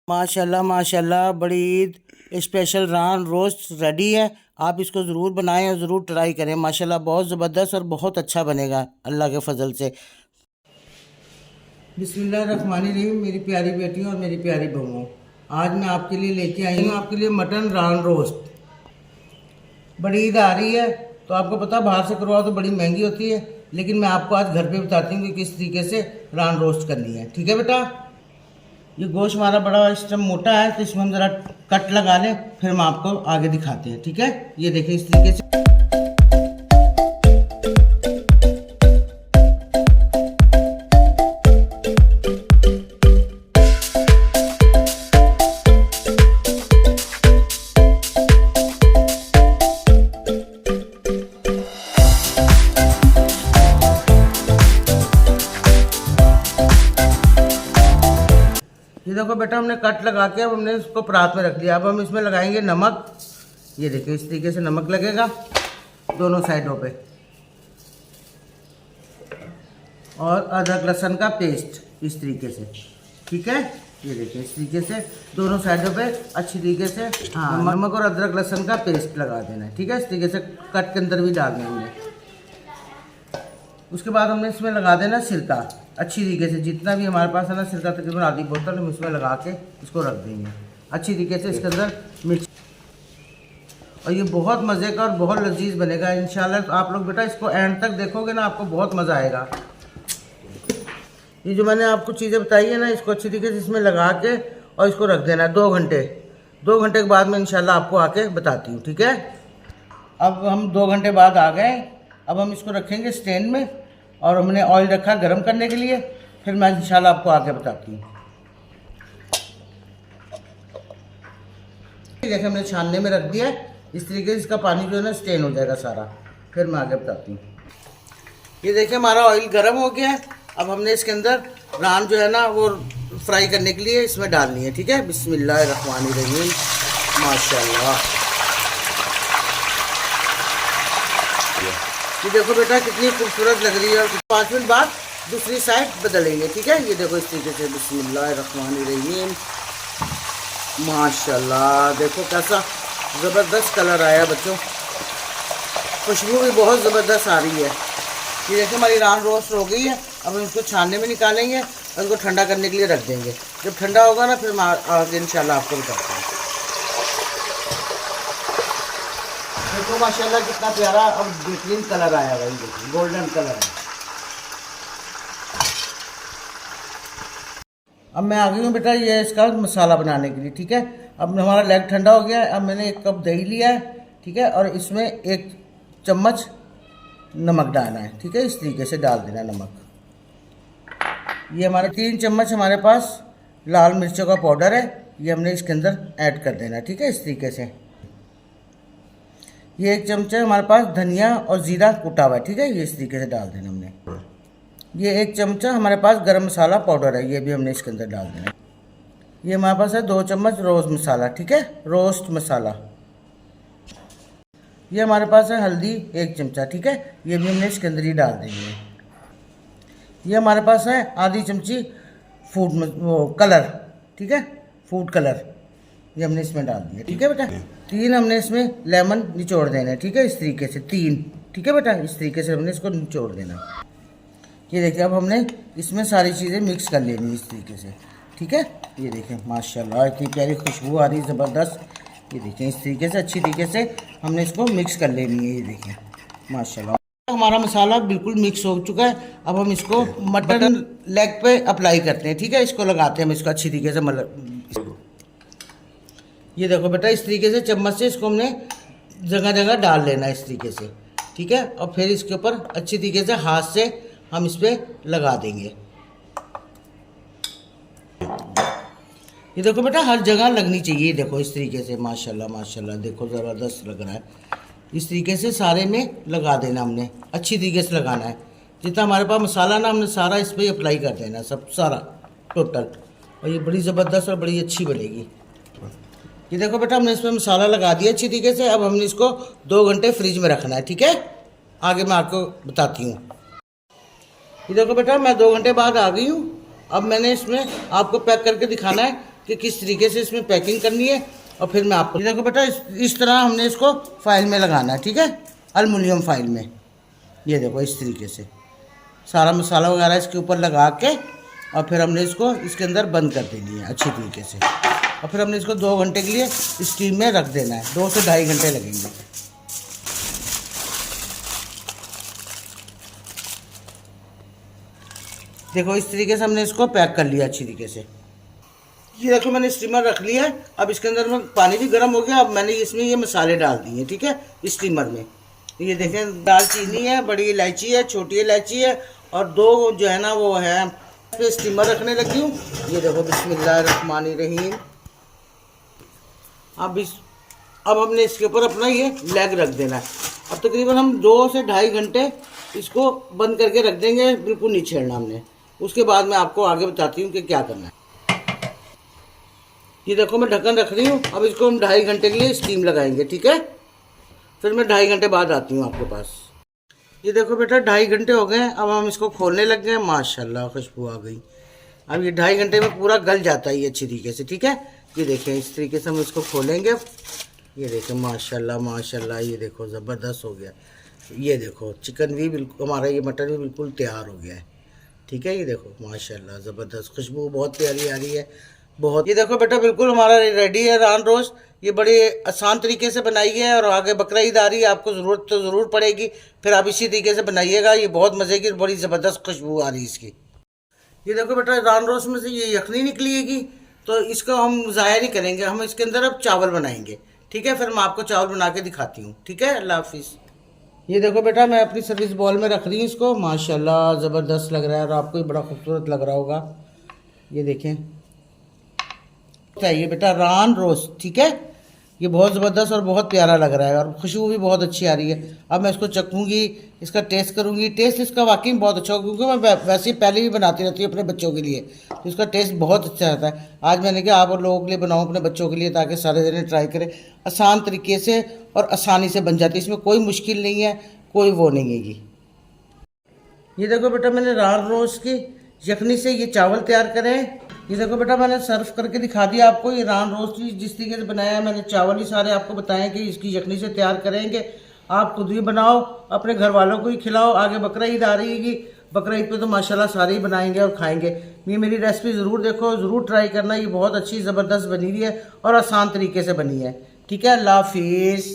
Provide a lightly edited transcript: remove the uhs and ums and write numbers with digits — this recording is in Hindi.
माशाल्लाह माशाल्लाह बड़ी ईद स्पेशल रान रोस्ट रेडी है। आप इसको ज़रूर बनाएं और ज़रूर ट्राई करें। माशाल्लाह बहुत ज़बरदस्त और बहुत अच्छा बनेगा अल्लाह के फजल से। बिस्मिल्लाहिर्रहमानिर्रहीम। मेरी प्यारी बेटियों और मेरी प्यारी बहुओं, आज मैं आपके लिए लेके आई हूँ आपके लिए मटन रान रोस्ट। बड़ी ईद आ रही है तो आपको पता बाहर से करवाओ तो बड़ी महंगी होती है, लेकिन मैं आपको आज घर पे बताती हूँ कि किस तरीके से रान रोस्ट करनी है। ठीक है बेटा, ये गोश्त हमारा बड़ा इस टाइम मोटा है तो इसमें हम ज़रा कट लगा लें, फिर हम आपको आगे दिखाते हैं। ठीक है, ये देखिए इस तरीके से। ये देखो बेटा, हमने कट लगा के अब हमने इसको परात में रख दिया। अब हम इसमें लगाएंगे नमक। ये देखिए इस तरीके से नमक लगेगा दोनों साइडों पे, और अदरक लहसुन का पेस्ट इस तरीके से। ठीक है, ये देखिए इस तरीके से दोनों साइडों पे अच्छी तरीके से नमक और अदरक लहसुन का पेस्ट लगा देना है। ठीक है, इस तरीके से कट के अंदर भी डाल देंगे। उसके बाद हमने इसमें लगा देना सिरका अच्छी तरीके से। जितना भी हमारे पास है ना सिरका, तकरीबन आधी बोतल हम इसमें लगा के इसको रख देंगे अच्छी तरीके से इसके अंदर मिक्स। और ये बहुत मज़े का और बहुत लजीज बनेगा इंशाल्लाह। तो आप लोग बेटा इसको एंड तक देखोगे ना, आपको बहुत मज़ा आएगा। ये जो मैंने आपको चीज़ें बताई है ना, इसको अच्छी तरीके से इसमें लगा के और इसको रख देना है 2 घंटे। 2 घंटे के बाद मैं इंशाल्लाह आपको आके बताती हूँ। ठीक है, अब हम 2 घंटे बाद आ गए। अब हम इसको रखेंगे स्टैंड में, और हमने ऑयल रखा गर्म करने के लिए, फिर मैं इंशाल्लाह आपको आगे बताती हूँ। देखिए हमने छानने में रख दिया है, इस तरीके से इसका पानी जो है ना स्टेन हो जाएगा सारा, फिर मैं आगे बताती हूँ। ये देखिए हमारा ऑयल गर्म हो गया है। अब हमने इसके अंदर रान जो है ना वो फ्राई करने के लिए इसमें डालनी है। ठीक है, बिस्मिल्लाहिर्रहमानिर्रहीम। माशाल्लाह, ये देखो बेटा कितनी खूबसूरत लग रही है। और 5 मिनट बाद दूसरी साइड बदलेंगे। ठीक है, ये देखो इस तरीके से। बिस्मिल्लाहिर्रहमानिर्रहीम। माशाल्लाह, देखो कैसा ज़बरदस्त कलर आया बच्चों, खुशबू भी बहुत ज़बरदस्त आ रही है। ये देखो हमारी रान रोस्ट हो गई है। अब हम इसको छानने में निकालेंगे और इसको ठंडा करने के लिए रख देंगे। जब ठंडा होगा ना, फिर मैं आगे इंशाल्लाह आपको बताता हूँ। देखो माशाल्लाह कितना प्यारा अब बेहतरीन कलर आया है, देखिए गोल्डन कलर है। अब मैं आ गई हूँ बेटा ये इसका मसाला बनाने के लिए। ठीक है, अब हमारा लेग ठंडा हो गया है। अब मैंने 1 कप दही लिया है। ठीक है, और इसमें 1 चम्मच नमक डालना है। ठीक है, इस तरीके से डाल देना नमक। ये हमारे 3 चम्मच हमारे पास लाल मिर्चों का पाउडर है, ये हमने इसके अंदर ऐड कर देना। ठीक है, इस तरीके से। ये 1 चमचा हमारे पास धनिया और ज़ीरा कुटा हुआ है। ठीक है, ये इस तरीके से डाल देना हमने। ये 1 चमचा हमारे पास गरम मसाला पाउडर है, ये भी हमने इसके अंदर डाल देना। ये हमारे पास है 2 चम्मच रोस्ट मसाला। ठीक है, रोस्ट मसाला। ये हमारे पास है हल्दी 1 चमचा। ठीक है, ये भी हमने इसके अंदर ही डाल देंगे। ये हमारे पास है आधी चमची फूड कलर। ठीक है, फूड कलर, ये हमने इसमें डाल दिया। ठीक है बेटा, 3 हमने इसमें लेमन निचोड़ देना है। ठीक है, इस तरीके से 3। ठीक है बेटा, इस तरीके से हमने इसको निचोड़ देना। ये देखिए अब हमने इसमें सारी चीज़ें मिक्स कर लेनी है इस तरीके से। ठीक है, ये देखें माशाल्लाह इतनी प्यारी खुशबू आ रही है ज़बरदस्त। ये देखें इस तरीके से अच्छी तरीके से हमने इसको मिक्स कर लेनी है। ये देखें माशाल्लाह हमारा मसाला बिल्कुल मिक्स हो चुका है। अब हम इसको मटन लेग पे अप्लाई करते हैं। ठीक है, इसको लगाते हैं हम इसको अच्छी तरीके से। ये देखो बेटा इस तरीके से चम्मच से इसको हमने जगह जगह डाल लेना है इस तरीके से। ठीक है, और फिर इसके ऊपर अच्छी तरीके से हाथ से हम इस पर लगा देंगे। ये देखो बेटा हर जगह लगनी चाहिए। देखो इस तरीके से माशाल्लाह माशाल्लाह, देखो ज़बरदस्त लग रहा है। इस तरीके से सारे में लगा देना हमने, अच्छी तरीके से लगाना है। जितना हमारे पास मसाला ना हमने सारा इस पर अप्लाई कर देना, सब सारा टोटल। और ये बड़ी ज़बरदस्त और बड़ी अच्छी बनेगी। ये देखो बेटा हमने इसमें मसाला लगा दिया अच्छी तरीके से। अब हमने इसको 2 घंटे फ्रिज में रखना है। ठीक है, आगे मैं आपको बताती हूँ। ये देखो बेटा मैं 2 घंटे बाद आ गई हूँ। अब मैंने इसमें आपको पैक करके दिखाना है कि किस तरीके से इसमें पैकिंग करनी है, और फिर मैं आपको देखो बेटा इस तरह हमने इसको फाइल में लगाना है, ठीक है, एल्युमिनियम फाइल में। ये देखो इस तरीके से सारा मसाला वगैरह इसके ऊपर लगा के, और फिर हमने इसको इसके अंदर बंद कर देनी है अच्छी तरीके से, और फिर हमने इसको 2 घंटे के लिए स्टीम में रख देना है। 2 से 2.5 घंटे लगेंगे। देखो इस तरीके से हमने इसको पैक कर लिया अच्छी तरीके से। ये देखो मैंने स्टीमर रख लिया है। अब इसके अंदर में पानी भी गर्म हो गया। अब मैंने इसमें ये मसाले डाल दिए, ठीक है, स्टीमर में। ये देखें, दालचीनी है, बड़ी इलायची है, छोटी इलायची है, और 2 जो है ना वो है। फिर स्टीमर रखने लगी हूँ। ये देखो बिस्मिल्लाहिर्रहमानिर्रहीम। अब हमने इसके ऊपर अपना ये लेग रख देना है। अब तकरीबन हम 2 से 2.5 घंटे इसको बंद करके रख देंगे, बिल्कुल नहीं छेड़ना हमने। उसके बाद मैं आपको आगे बताती हूँ कि क्या करना है। ये देखो मैं ढक्कन रख रही हूँ। अब इसको हम 2.5 घंटे के लिए स्टीम लगाएंगे, ठीक है। फिर मैं 2.5 घंटे बाद आती हूँ आपके पास। ये देखो बेटा 2.5 घंटे हो गए। अब हम इसको खोलने लग गए। माशाल्लाह खुशबू आ गई। अब ये 2.5 घंटे में पूरा गल जाता है ये अच्छी तरीके से, ठीक है। ये देखें इस तरीके से हम इसको खोलेंगे। ये देखें माशाल्लाह माशाल्लाह, ये देखो ज़बरदस्त हो गया। ये देखो चिकन भी बिल्कुल, हमारा ये मटन भी बिल्कुल तैयार हो गया है, ठीक है। ये देखो माशाल्लाह ज़बरदस्त, खुशबू बहुत प्यारी आ रही है बहुत। ये देखो बेटा बिल्कुल हमारा रेडी है रान रोस्ट। ये बड़े आसान तरीके से बनाई है, और आगे बकरा ईद आ रही है, आपको ज़रूरत तो ज़रूर पड़ेगी। फिर आप इसी तरीके से बनाइएगा। ये बहुत मज़े की बड़ी ज़बरदस्त खुशबू आ रही है इसकी। ये देखो बेटा रान रोस्ट में से ये यखनी निकलिएगी, तो इसको हम ज़ाया नहीं करेंगे। हम इसके अंदर अब चावल बनाएंगे, ठीक है। फिर मैं आपको चावल बना के दिखाती हूँ, ठीक है। अल्लाह हाफिज़। ये देखो बेटा मैं अपनी सर्विस बॉल में रख रही हूँ इसको। माशाल्लाह ज़बरदस्त लग रहा है, और आपको भी बड़ा खूबसूरत लग रहा होगा। ये देखें, चाहिए बेटा रान रोस्ट, ठीक है। ये बहुत ज़बरदस्त और बहुत प्यारा लग रहा है, और खुशबू भी बहुत अच्छी आ रही है। अब मैं इसको चखूँगी, इसका टेस्ट करूँगी। टेस्ट इसका वाकई में बहुत अच्छा होगा, क्योंकि मैं वैसे ही पहले भी बनाती रहती हूँ अपने बच्चों के लिए, तो इसका टेस्ट बहुत अच्छा रहता है। आज मैंने कहा आप और लोगों के लिए बनाऊँ, अपने बच्चों के लिए, ताकि सारे जने ट्राई करें। आसान तरीके से और आसानी से बन जाती है, इसमें कोई मुश्किल नहीं है, कोई वो नहीं है। ये देखो बेटा मैंने रान रोस्ट की यखनी से ये चावल तैयार करें। ये देखो बेटा मैंने सर्व करके दिखा दिया आपको। ये रान रोस्ट जिस तरीके से बनाया है मैंने, चावल ही सारे आपको बताएं कि इसकी यखनी से तैयार करेंगे। आप खुद भी बनाओ, अपने घर वालों को ही खिलाओ। आगे बकरा ईद आ रही है, बकरा ईद पे तो माशाल्लाह सारे ही बनाएंगे और खाएंगे। ये मेरी रेसिपी ज़रूर देखो, ज़रूर ट्राई करना। ये बहुत अच्छी ज़बरदस्त बनी हुई है और आसान तरीके से बनी है, ठीक है। अल्लाह हाफिज़।